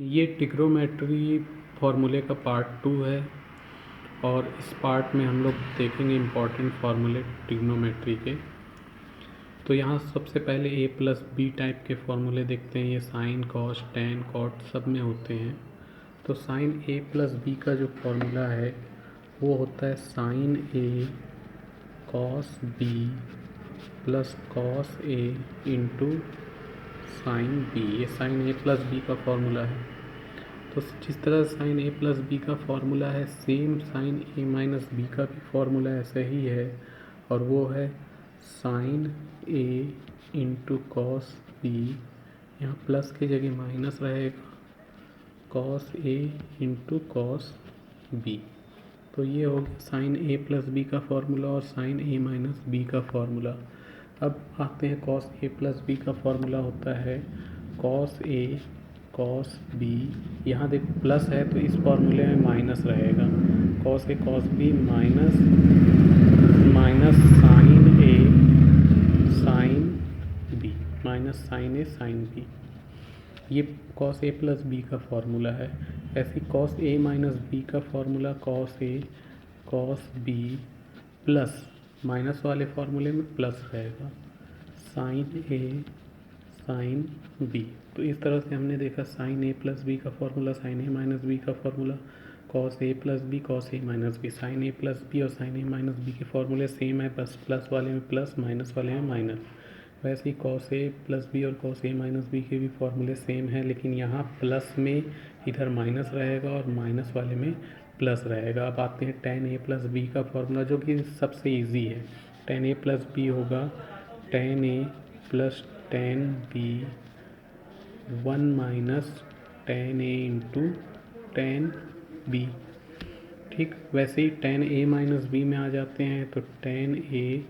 ये ट्रिग्नोमेट्री फार्मूले का पार्ट 2 है और इस पार्ट में हम लोग देखेंगे इम्पॉर्टेंट फार्मूले ट्रिग्नोमेट्री के। तो यहाँ सबसे पहले a प्लस बी टाइप के फार्मूले देखते हैं। ये साइन कॉस टैन कॉट सब में होते हैं। तो साइन a प्लस बी का जो फार्मूला है वो होता है sine a cos b plus cos a into sine b। ये साइन a प्लस बी का फार्मूला है। तो जिस तरह साइन a प्लस बी का फार्मूला है same sine a minus B का भी फार्मूला ऐसे ही है और वो है sine a into cos b. यहाँ प्लस की जगह माइनस रहेगा, cos a into cos b. तो ये हो गया साइन a प्लस बी का फार्मूला और साइन a माइनस बी का फार्मूला। अब आते हैं कॉस a प्लस बी का फार्मूला होता है कॉस a कॉस बी। यहाँ देखो प्लस है तो इस फार्मूले में माइनस रहेगा, cos a cos B minus sine A sine B, minus sine A sine B. ये कॉस ए प्लस बी का फार्मूला है। ऐसे कॉस ए माइनस बी का formula cos a cos B plus minus वाले फार्मूले में plus रहेगा sign A sine B. तो इस तरह से हमने देखा साइन ए प्लस बी का फार्मूला, साइन ए माइनस बी का formula, cos A plus B cos A minus B. Sine A plus B और साइन ए माइनस बी के फार्मूले सेम है, बस प्लस वाले में प्लस माइनस वाले में माइनस। वैसे ही कॉस ए प्लस बी और कॉस ए माइनस बी के भी फार्मूले सेम है, लेकिन यहाँ प्लस में इधर माइनस रहेगा और माइनस वाले में प्लस रहेगा। अब आते हैं टेन ए प्लस बी का फार्मूला जो कि सबसे ईजी है। टेन ए प्लस बी होगा tan A plus tan B 1 minus tan A into tan B. ठीक, वैसे ही टेन ए माइनस बी में आ जाते हैं तो tan A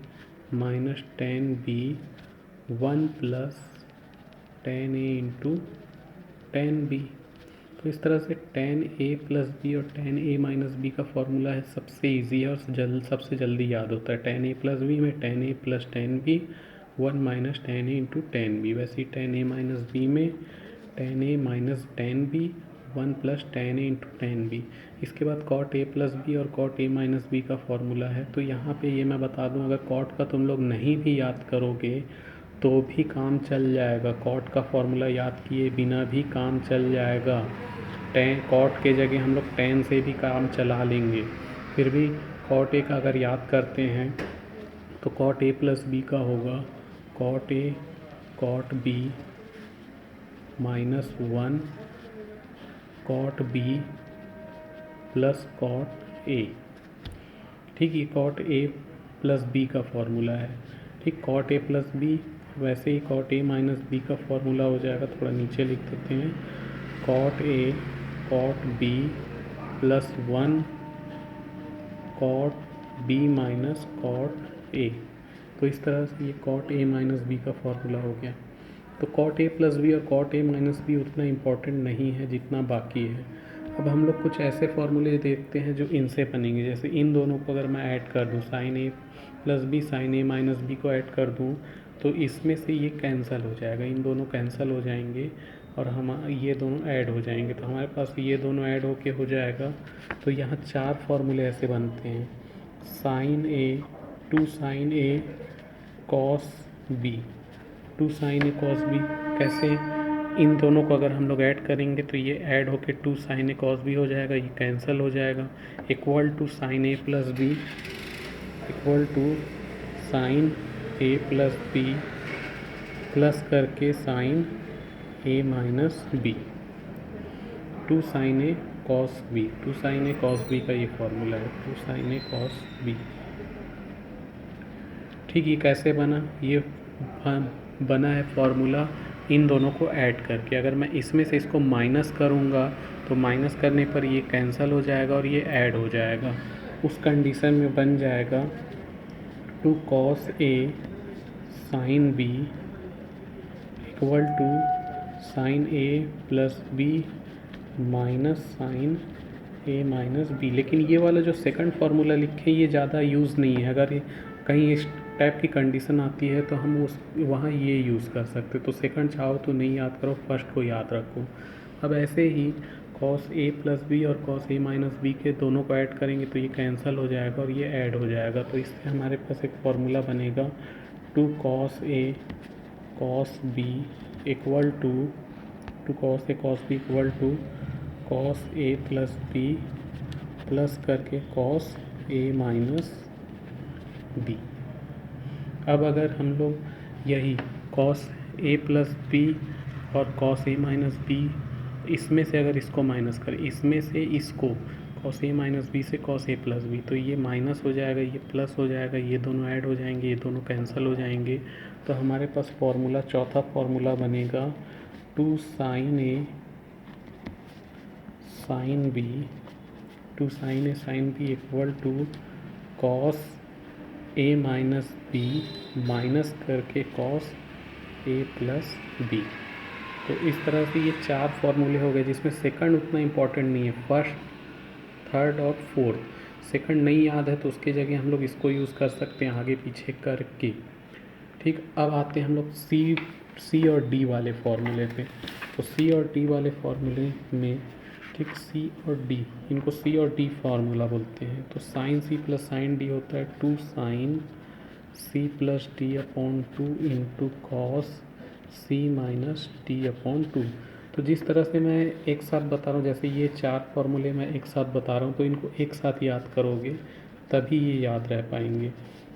minus tan B 1 plus tan A into tan B. तो इस तरह से टेन ए प्लस बी और टेन ए माइनस बी का फार्मूला है, सबसे इजी है और सबसे जल्दी याद होता है। टेन ए प्लस बी में tan A plus tan B 1 minus tan A into tan B. वैसे ही टेन ए माइनस बी में tan A minus tan B 1 plus tan A into tan B. इसके बाद कॉट ए plus B और cot ए minus B का formula है। तो यहाँ पे ये मैं बता दूँ, अगर कॉट का तुम लोग नहीं भी याद करोगे तो भी काम चल जाएगा। कॉट का फार्मूला याद किए बिना भी काम चल जाएगा। कॉट के जगह हम लोग टेन से भी काम चला लेंगे। फिर भी कॉट ए का अगर याद करते हैं तो कॉट ए प्लस बी का होगा cot a cot b minus 1 cot b plus cot a. ठीक, ये कॉट ए प्लस बी का फार्मूला है। ठीक, कॉट ए प्लस बी, वैसे ही कॉट ए माइनस बी का फार्मूला हो जाएगा, थोड़ा नीचे लिख देते हैं, cot a cot b plus 1 cot b minus cot a. तो इस तरह से ये कॉट ए माइनस बी का फार्मूला हो गया। तो कॉट ए प्लस बी और कॉट ए माइनस बी उतना इम्पॉर्टेंट नहीं है जितना बाकी है। अब हम लोग कुछ ऐसे फार्मूले देखते हैं जो इनसे बनेंगे। जैसे इन दोनों को अगर मैं ऐड कर दूँ, साइन ए प्लस बी साइन ए माइनस बी को ऐड कर दूँ तो इसमें से ये कैंसिल हो जाएगा, इन दोनों कैंसिल हो जाएंगे और हम ये दोनों ऐड हो जाएंगे। तो हमारे पास ये दोनों ऐड होके हो जाएगा। तो यहाँ चार फार्मूले ऐसे बनते हैं, sine a two sine A cos B, two sine A cos b. कैसे? इन दोनों को अगर हम लोग ऐड करेंगे तो ये ऐड होके टू साइन ए कॉस बी हो जाएगा, ये कैंसिल हो जाएगा। Equal to sine A plus B equal to sine A plus B plus करके साइन ए माइनस बी, टू साइन ए कॉस बी। टू साइन ए कॉस बी का ये फॉर्मूला है, टू साइन ए cos B. ठीक, ये कैसे बना? ये बना है फॉर्मूला इन दोनों को ऐड करके। अगर मैं इसमें से इसको माइनस करूँगा तो माइनस करने पर ये कैंसिल हो जाएगा और ये ऐड हो जाएगा। उस कंडीशन में बन जाएगा two cos A sine B equal to sine A plus b minus sine A minus b. लेकिन ये वाला जो सेकंड फार्मूला लिखे ये ज़्यादा यूज़ नहीं है। अगर कहीं इस टाइप की कंडीशन आती है तो हम उस वहाँ ये यूज़ कर सकते। तो सेकंड चाहो तो नहीं याद करो, फर्स्ट को याद रखो। अब ऐसे ही कॉस ए प्लस बी और कॉस ए माइनस बी के दोनों को ऐड करेंगे तो ये कैंसिल हो जाएगा और ये ऐड हो जाएगा। तो इससे हमारे पास एक फॉर्मूला बनेगा 2 cos a cos b equal to cos a cos b equal to cos A plus B plus करके कॉस ए माइनस बी। अब अगर हम लोग यही कॉस ए प्लस बी और कॉस ए माइनस बी इसमें से अगर इसको माइनस करें, इसमें से इसको कॉस ए माइनस बी से कॉस ए प्लस बी, तो ये माइनस हो जाएगा, ये प्लस हो जाएगा, ये दोनों ऐड हो जाएंगे, ये दोनों कैंसिल हो जाएंगे। तो हमारे पास फॉर्मूला, चौथा फॉर्मूला बनेगा 2 sine A sine B, 2 sine A sine B equal to cos A minus B minus करके कॉस ए प्लस बी। तो इस तरह से ये 4 फॉर्मूले हो गए, जिसमें सेकंड उतना इम्पोर्टेंट नहीं है, फर्स्ट, थर्ड और फोर्थ। सेकंड नहीं याद है तो उसके जगह हम लोग इसको यूज़ कर सकते हैं आगे पीछे करके। ठीक, अब आते हैं हम लोग सी और डी वाले फॉर्मूले पे। तो सी और डी वाले फॉर्मूले में, ठीक, सी और डी, इनको सी और डी फार्मूला बोलते हैं। तो sine C plus sine D होता है 2 sine C plus D upon 2 into cos C minus D upon 2। तो जिस तरह से मैं एक साथ बता रहा हूँ, जैसे ये 4 फॉर्मूले मैं एक साथ बता रहा हूँ, तो इनको एक साथ याद करोगे तभी ये याद रह पाएंगे।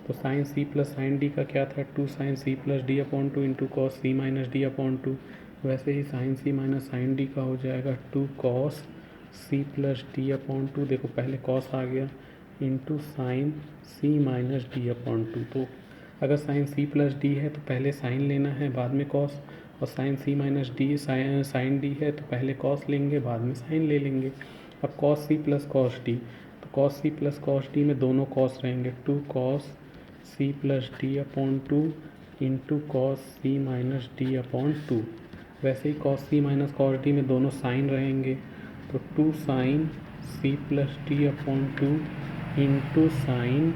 तो sine C plus sine D का क्या था, 2 sine C plus D upon 2 into cos C minus D upon 2। वैसे ही sine C minus sine D का हो जाएगा 2 cos C plus D upon 2, देखो पहले कॉस आ गया, into sine C minus D upon 2। तो अगर साइन सी प्लस डी है तो पहले साइन लेना है बाद में कॉस, और sign C minus D sign D है तो पहले कॉस लेंगे बाद में साइन ले लेंगे। अब cos C plus cos D, तो cos C plus cos D में दोनों कॉस रहेंगे, 2 cos C plus D upon 2 into cos C minus D upon 2। वैसे ही cos C minus cos D में दोनों साइन रहेंगे, तो 2 sine C plus D upon 2 into sine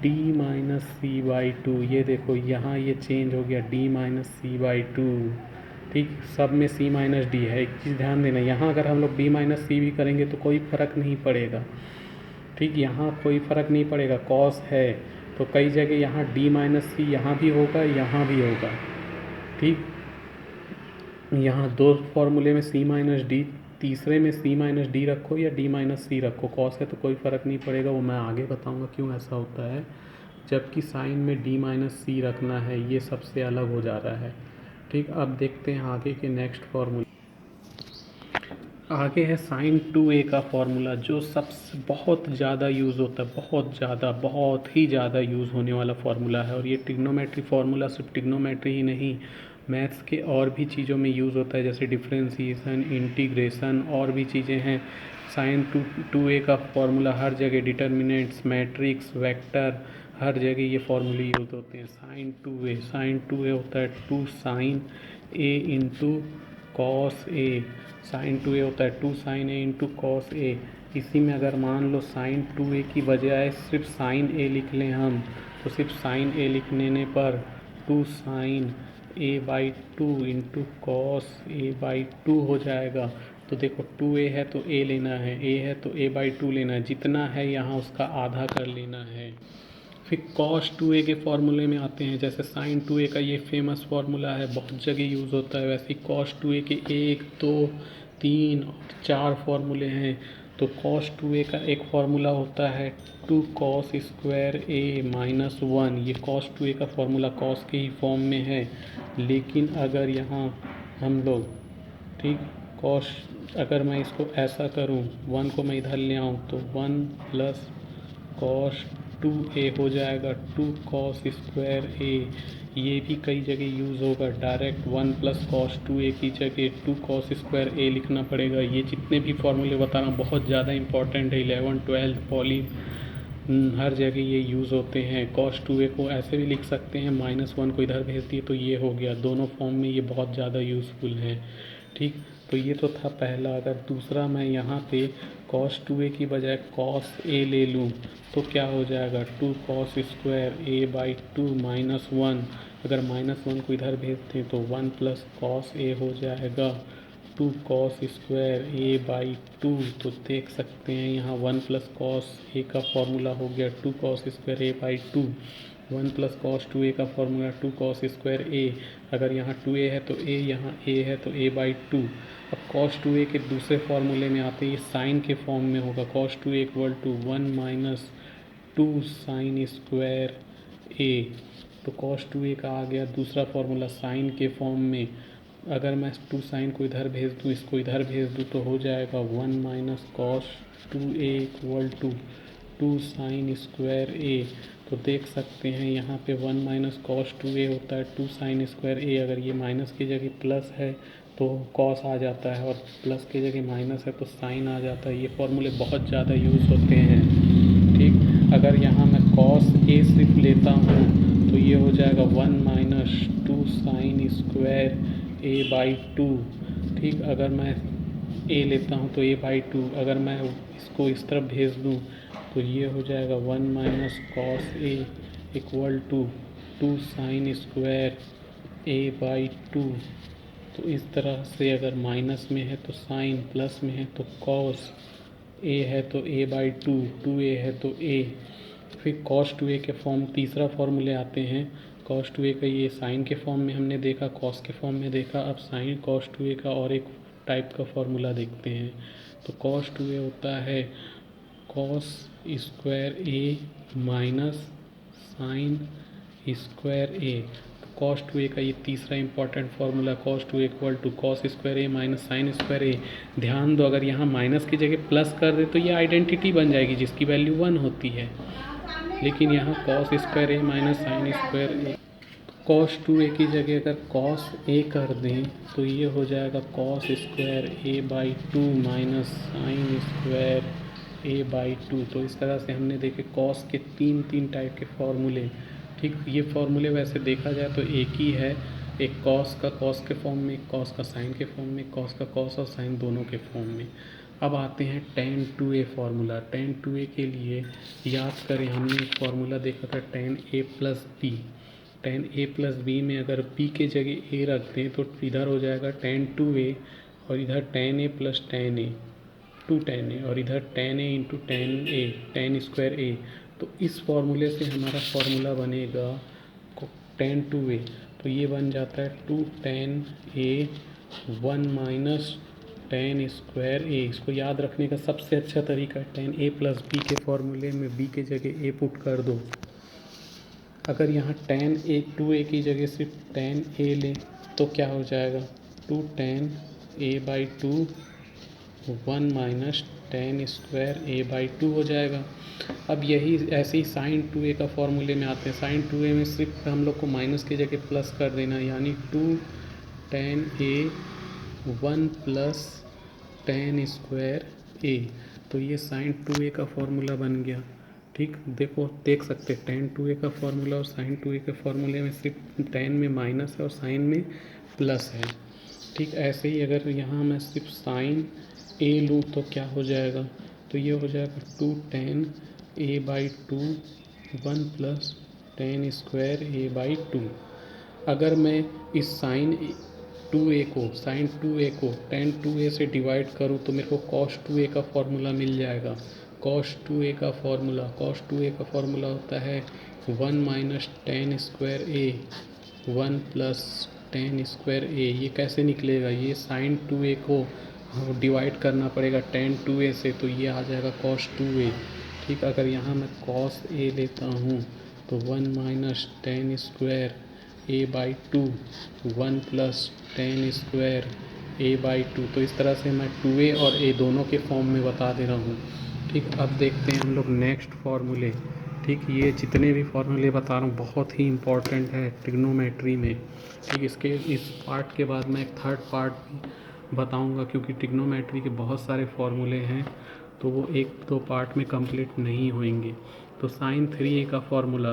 D minus C by 2। ये देखो यहाँ ये चेंज हो गया, डी माइनस सी बाई 2। ठीक, सब में सी माइनस डी है। एक चीज़ ध्यान देना, यहाँ अगर हम लोग डी माइनस सी भी करेंगे तो कोई फ़र्क नहीं पड़ेगा। ठीक, यहाँ कोई फ़र्क नहीं पड़ेगा, कॉस है तो कई जगह यहाँ डी माइनस सी यहाँ भी होगा, यहाँ भी होगा। ठीक, यहाँ 2 फॉर्मूले में सी माइनस डी, तीसरे में सी माइनस डी रखो या डी माइनस सी रखो, कॉस है तो कोई फ़र्क नहीं पड़ेगा, वो मैं आगे बताऊंगा क्यों ऐसा होता है। जबकि साइन में डी माइनस सी रखना है, ये सबसे अलग हो जा रहा है। ठीक, अब देखते हैं आगे के नेक्स्ट फार्मूला। आगे है साइन 2a का फार्मूला, जो सबसे बहुत ज़्यादा यूज़ होता है, बहुत ही ज़्यादा यूज़ होने वाला फार्मूला है। और ये ट्रिग्नोमेट्री फार्मूला सिर्फ ट्रिग्नोमेट्री ही नहीं, मैथ्स के और भी चीज़ों में यूज़ होता है, जैसे डिफ्रेंसीसन, इंटीग्रेशन और भी चीज़ें हैं। साइन 2a का फार्मूला हर जगह, डिटर्मिनेंट्स, मैट्रिक्स, वेक्टर, हर जगह ये फार्मूले यूज़ होते हैं। साइन 2a होता है 2 sine a into cos A. Sine 2a होता है 2 sine A into cos A. इसी में अगर मान लो साइन 2a की बजाय सिर्फ साइन ए लिख लें हम, तो सिर्फ साइन ए लिखने पर 2 sine A by 2 into cos A by 2 हो जाएगा। तो देखो 2a है तो a लेना है, a है तो a बाई 2 लेना है, जितना है यहाँ उसका आधा कर लेना है। फिर cos 2a के फॉर्मूले में आते हैं, जैसे sin 2a का ये फेमस फार्मूला है, बहुत जगह यूज़ होता है। वैसे ही cos 2a के 1, 2, 3 और 4 फार्मूले हैं। तो cos 2a का एक फार्मूला होता है 2 cos स्क्वायर a माइनस 1। ये cos 2a का फार्मूला cos के ही फॉर्म में है, लेकिन अगर यहाँ हम लोग, ठीक, cos, अगर मैं इसको ऐसा करूँ, 1 को मैं इधर ले आऊँ तो 1 प्लस cos 2a हो जाएगा 2 cos स्क्वायर a। ये भी कई जगह यूज़ होगा, डायरेक्ट 1 प्लस cos 2a की जगह 2 cos स्क्वायर a लिखना पड़ेगा। ये जितने भी फॉर्मूले बता रहा हूँ बहुत ज़्यादा इंपॉर्टेंट है, 11, 12 पॉली हर जगह ये यूज़ होते हैं। cos 2a को ऐसे भी लिख सकते हैं, -1 को इधर भेज दिए तो ये हो गया। दोनों फॉर्म में ये बहुत ज़्यादा यूज़फुल है। ठीक, तो ये तो था पहला। अगर दूसरा मैं यहाँ पे cos 2a की बजाय cos a ले लूँ तो क्या हो जाएगा, 2 cos square a by 2 minus 1। अगर -1 को इधर भेजते हैं तो 1 प्लस cos a हो जाएगा two cos square A by two, तो देख सकते हैं यहाँ 1 प्लस कॉस ए का फॉर्मूला हो गया 2 cos square A by to, 1 plus cos 2a का फॉर्मूला 2 कॉस स्क्वायर ए, अगर यहाँ 2a है तो a, यहाँ a है तो a बाई टू। अब कॉस 2a के दूसरे फॉर्मूले में आते ये साइन के फॉर्म में होगा, cos 2a equal to 1 minus 2 sine square A, तो कॉस 2a का आ गया दूसरा फॉर्मूला साइन के फॉर्म में। अगर मैं 2 साइन को इधर भेज दूँ, इसको इधर भेज दूँ, तो हो जाएगा 1 minus cos 2a equal to 2 sine square A. तो देख सकते हैं यहाँ पे 1 माइनस कॉस 2a होता है 2 साइन स्क्वायर ए, अगर ये माइनस की जगह प्लस है तो कॉस आ जाता है, और प्लस की जगह माइनस है तो साइन आ जाता है। ये फॉर्मूले बहुत ज़्यादा यूज़ होते हैं। ठीक, अगर यहाँ मैं कॉस ए सिर्फ लेता हूँ तो ये हो जाएगा 1 minus 2 sine square A by to. ठीक, अगर मैं ए लेता हूँ तो ए बाई टू, अगर मैं इसको इस तरफ भेज दूँ तो ये हो जाएगा 1 minus cos A equal to 2 sine square A by two. तो इस तरह से अगर माइनस में है तो साइन, प्लस में है तो कॉस, ए है तो ए बाई टू, 2a है तो a। फिर कॉस 2a के फॉर्म तीसरा फॉर्मूले आते हैं। कॉस 2a का ये साइन के फॉर्म में हमने देखा, कॉस के फॉर्म में देखा, अब साइन कॉस 2a का और एक टाइप का फॉर्मूला देखते हैं। तो कॉस 2a होता है cos square A minus sine square A. तो कॉस 2a का ये तीसरा important formula, cos 2a equal to cos square A minus sine square A. ध्यान दो, अगर यहाँ माइनस की जगह प्लस कर दे तो ये आइडेंटिटी बन जाएगी जिसकी वैल्यू 1 होती है, लेकिन यहाँ cos square A minus sine square A, cos 2a की जगह अगर कॉस ए कर दें तो ये हो जाएगा cos square A by to minus sine square A by two. तो इस तरह से हमने देखे कॉस के तीन टाइप के फॉर्मूले। ठीक, ये फॉर्मूले वैसे देखा जाए तो एक ही है, एक कॉस का कॉस के फॉर्म में, एक कॉस का साइन के फॉर्म में, कॉस का कॉस और साइन दोनों के फॉर्म में। अब आते हैं tan 2a formula. tan 2a के लिए याद करें हमने एक फार्मूला देखा था tan a plus B. tan a plus B में अगर b के जगह a रख दें तो इधर हो जाएगा tan 2a, और इधर tan a plus tan a 2 tan a, और इधर tan a into tan a, tan square a। तो इस फॉर्मूले से हमारा फॉर्मूला बनेगा tan 2a, तो ये बन जाता है 2 tan a 1 minus tan square a। इसको याद रखने का सबसे अच्छा तरीका tan a प्लस b के फॉर्मूले में b के जगह a पुट कर दो। अगर यहाँ tan a 2a की जगह सिर्फ tan a लें तो क्या हो जाएगा 2 tan a by two 1 minus tan square a by two हो जाएगा। अब यही ऐसे ही साइन 2a का फॉर्मूले में आते हैं। साइन 2a में सिर्फ हम लोग को माइनस की जगह प्लस कर देना, यानी 2 tan a 1 plus tan square a। तो ये साइन 2a का फॉर्मूला बन गया। ठीक, देखो देख सकते हैं tan 2a का फॉर्मूला और साइन 2a के फॉर्मूले में सिर्फ tan में माइनस है और साइन में प्लस है। ठीक, ऐसे ही अगर यहाँ मैं सिर्फ साइन a लूँ तो क्या हो जाएगा, तो ये हो जाएगा 2 tan a by two 1 plus tan square a by two. अगर मैं इस साइन 2a को tan 2a से डिवाइड करूँ तो मेरे को cos 2a का फॉर्मूला मिल जाएगा। cos 2a का फॉर्मूला होता है 1 minus tan square a 1 plus tan square a। ये कैसे निकलेगा, ये sin 2a को डिवाइड करना पड़ेगा tan 2a से, तो ये आ जाएगा cos 2a। ठीक, अगर यहाँ मैं cos a लेता हूँ तो 1 minus tan square a by two 1 plus tan square a by two. तो इस तरह से मैं 2a और a दोनों के फॉर्म में बता दे रहा हूँ। ठीक, अब देखते हैं हम लोग नेक्स्ट फार्मूले। ठीक, ये जितने भी फार्मूले बता रहा हूँ बहुत ही इम्पॉर्टेंट है ट्रिग्नोमेट्री में। ठीक, इसके इस पार्ट के बाद मैं एक थर्ड पार्ट भी बताऊँगा, क्योंकि ट्रिग्नोमेट्री के बहुत सारे फार्मूले हैं तो वो एक दो पार्ट में कंप्लीट नहीं होंगे। तो साइन 3a का फॉर्मूला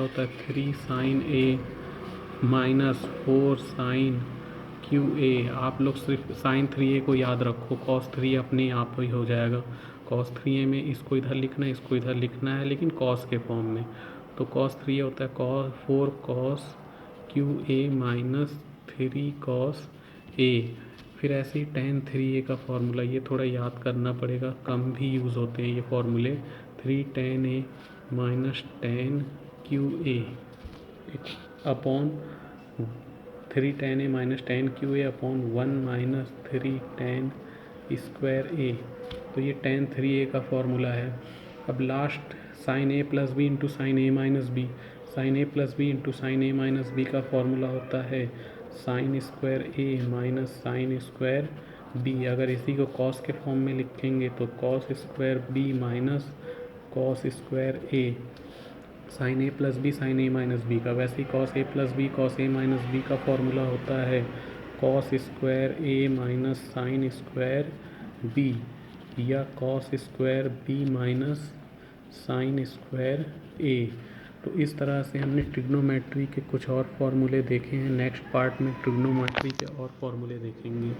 होता है 3 sine a minus 4 sine cube. आप लोग सिर्फ साइन 3a को याद रखो, cos 3 अपने आप ही हो जाएगा। cos 3a में इसको इधर लिखना है, इसको इधर लिखना है, लेकिन cos के फॉर्म में। तो cos 3a होता है 4 cos Q A minus 3 cos a। फिर ऐसे ही tan 3a का फार्मूला, ये थोड़ा याद करना पड़ेगा, कम भी यूज़ होते हैं ये फार्मूले। 3 tan a minus tan QA upon 3 tan a minus tan QA upon 1 minus 3 tan square a। तो ये tan 3a का फार्मूला है। अब last sin a plus B into sine A minus B, sine A plus B into sine A minus B का formula होता है sine square A minus sine square B. अगर इसी को कॉस के फॉर्म में लिखेंगे तो cos square B minus cos square A, sine A plus B sine A minus B का। वैसे ही कॉस ए प्लस बी कॉस ए माइनस बी का फॉर्मूला होता है cos square A minus sine square B, या cos square B minus sine square A. तो इस तरह से हमने ट्रिग्नोमेट्री के कुछ और फार्मूले देखे हैं। नेक्स्ट पार्ट में ट्रिग्नोमेट्री के और फार्मूले देखेंगे।